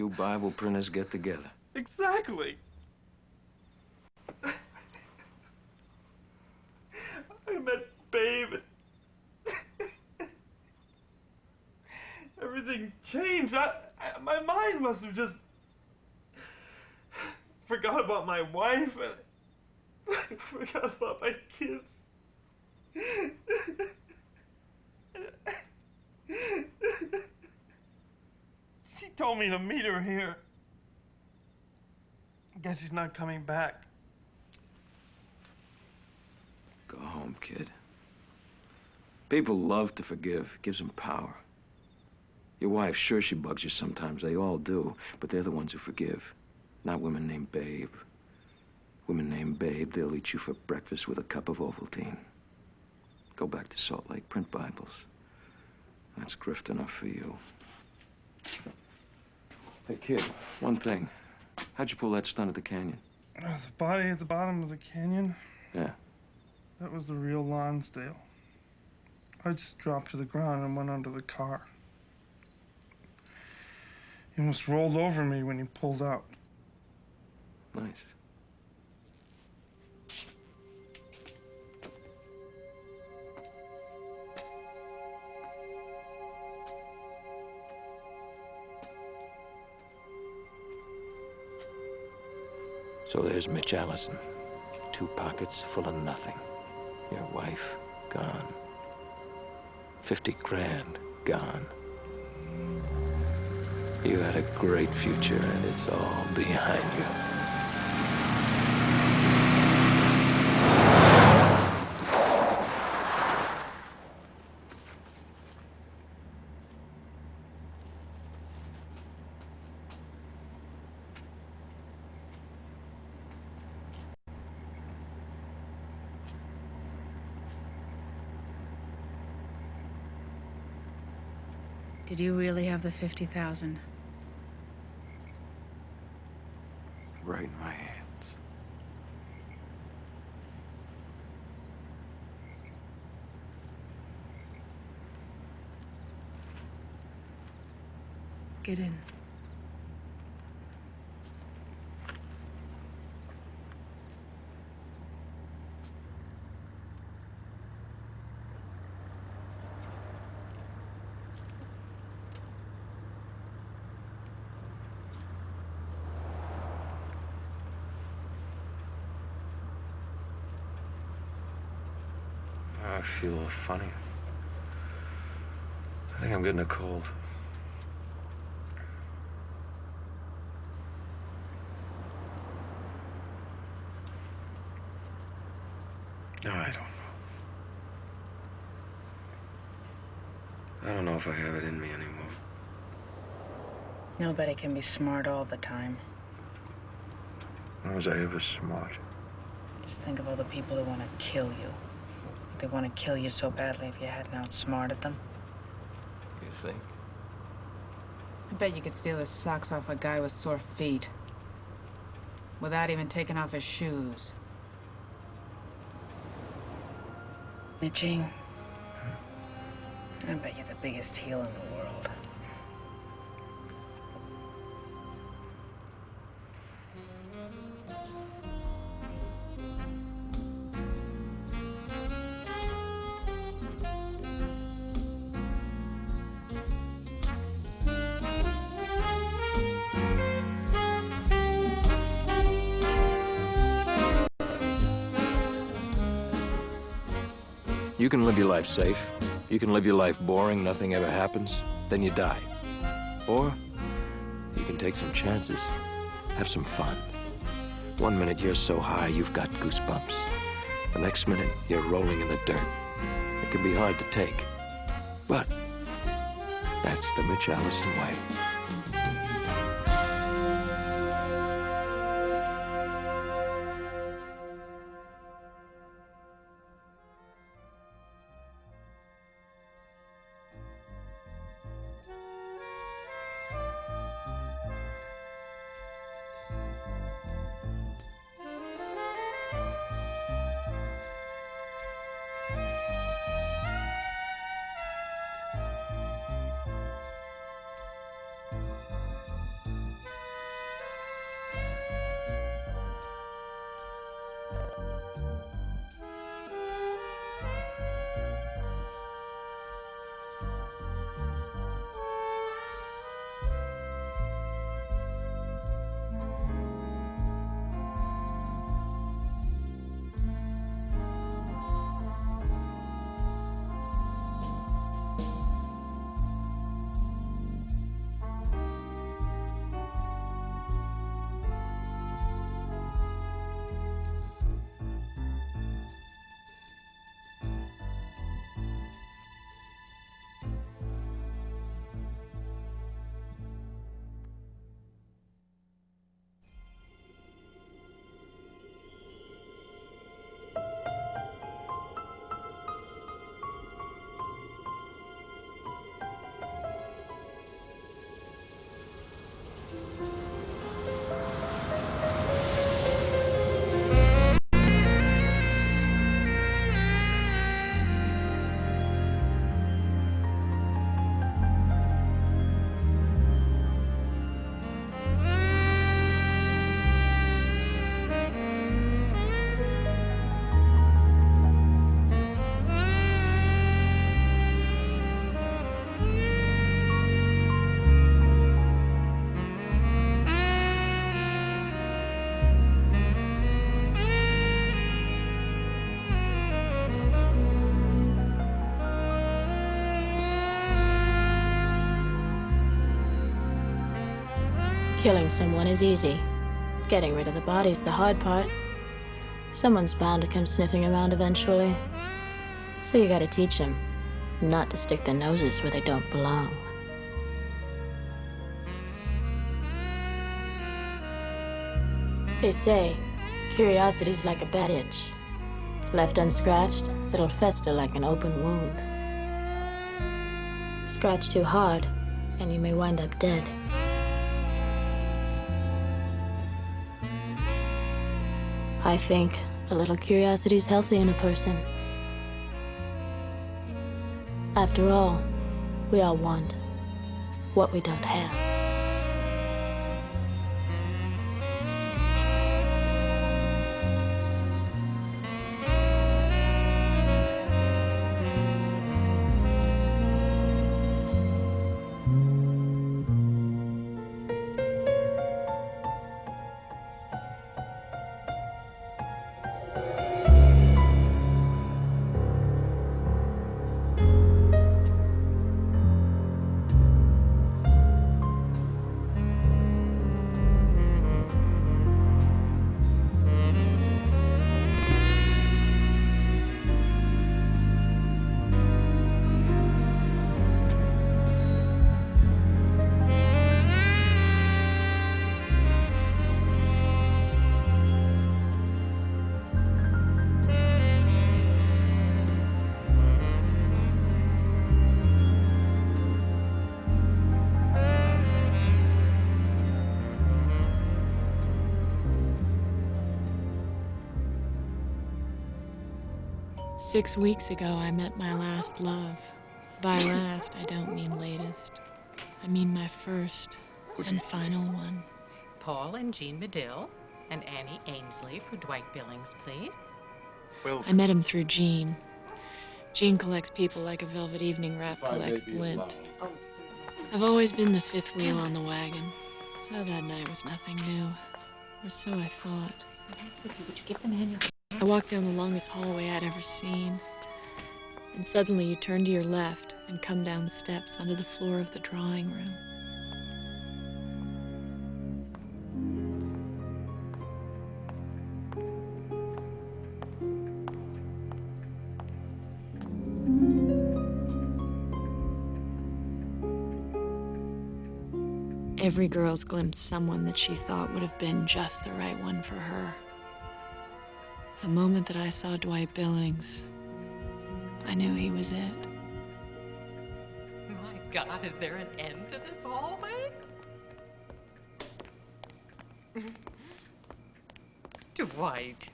you Bible printers get together. Exactly. I met Babe. Everything changed. My mind must have just forgot about my wife and forgot about my kids. She told me to meet her here. I guess she's not coming back. Go home, kid. People love to forgive. It gives them power. Your wife, sure, she bugs you sometimes. They all do. But they're the ones who forgive. Not women named Babe. Women named Babe, they'll eat you for breakfast with a cup of Ovaltine. Go back to Salt Lake, print Bibles. That's grift enough for you. Hey, kid, one thing. How'd you pull that stunt at the canyon? The body at the bottom of the canyon? Yeah. That was the real Lonsdale. I just dropped to the ground and went under the car. He almost rolled over me when he pulled out. Nice. So there's Mitch Allison. 2 pockets full of nothing. Your wife, gone. 50 grand, gone. You had a great future, and it's all behind you. Did you really have the 50,000? Right in my hands. Get in. I feel a little funny. I think I'm getting a cold. No, I don't know. I don't know if I have it in me anymore. Nobody can be smart all the time. When was I ever smart? Just think of all the people who want to kill you. They want to kill you so badly if you hadn't outsmarted them. You think? I bet you could steal the socks off a guy with sore feet. Without even taking off his shoes. Mitchie, I bet you're the biggest heel in the world. You can live your life safe. You can live your life boring, nothing ever happens, then you die. Or you can take some chances, have some fun. One minute you're so high you've got goosebumps. The next minute you're rolling in the dirt. It can be hard to take, but that's the Mitch Allison way. Killing someone is easy. Getting rid of the body's the hard part. Someone's bound to come sniffing around eventually. So you gotta teach them not to stick their noses where they don't belong. They say curiosity's like a bad itch. Left unscratched, it'll fester like an open wound. Scratch too hard, and you may wind up dead. I think a little curiosity's healthy in a person. After all, we all want what we don't have. 6 weeks ago, I met my last love. By last, I don't mean latest. I mean my first and final one. Paul and Jean Medill and Annie Ainsley for Dwight Billings, please. Well, I met him through Jean. Jean collects people like a velvet evening wrap collects lint. I've always been the fifth wheel on the wagon, so that night was nothing new. Or so I thought. Would you give the man your... I walked down the longest hallway I'd ever seen, and suddenly you turn to your left and come down steps onto the floor of the drawing room. Every girl's glimpsed someone that she thought would have been just the right one for her. The moment that I saw Dwight Billings, I knew he was it. My God, is there an end to this hallway? Dwight.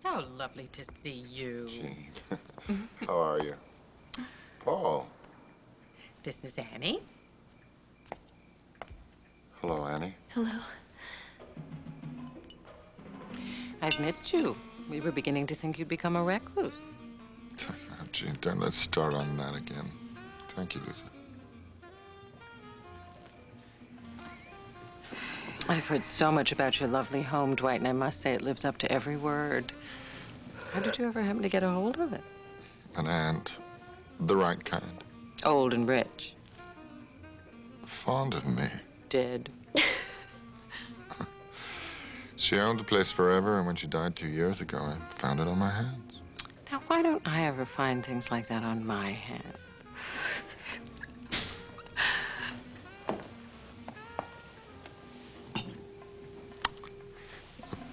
How lovely to see you. Jean, how are you? Paul. This is Annie. Hello, Annie. Hello. I've missed you. We were beginning to think you'd become a recluse. Jean, don't let's start on that again. Thank you, Luther. I've heard so much about your lovely home, Dwight, and I must say it lives up to every word. How did you ever happen to get a hold of it? An aunt. The right kind. Old and rich. Fond of me. Dead. She owned the place forever, and when she died 2 years ago, I found it on my hands. Now, why don't I ever find things like that on my hands?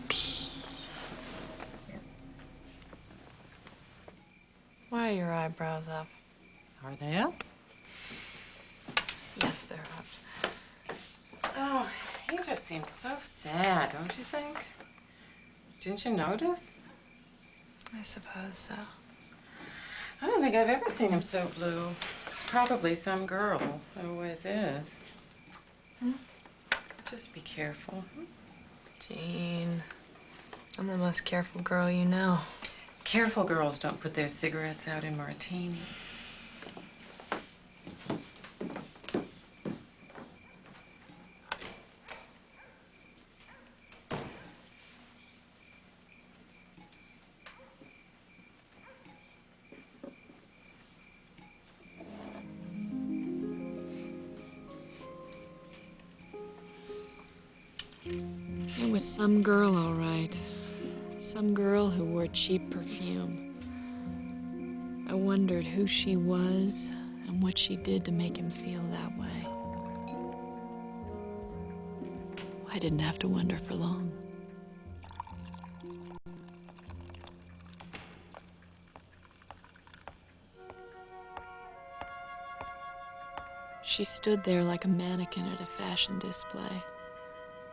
Psst. Why are your eyebrows up? Are they up? Yes, they're up. Oh, he just seems so sad, don't you think? Didn't you notice? I suppose so. I don't think I've ever seen him so blue. It's probably some girl. It always is. Just be careful. Jean, I'm the most careful girl you know. Careful girls don't put their cigarettes out in martinis. It was some girl, all right. Some girl who wore cheap perfume. I wondered who she was and what she did to make him feel that way. I didn't have to wonder for long. She stood there like a mannequin at a fashion display.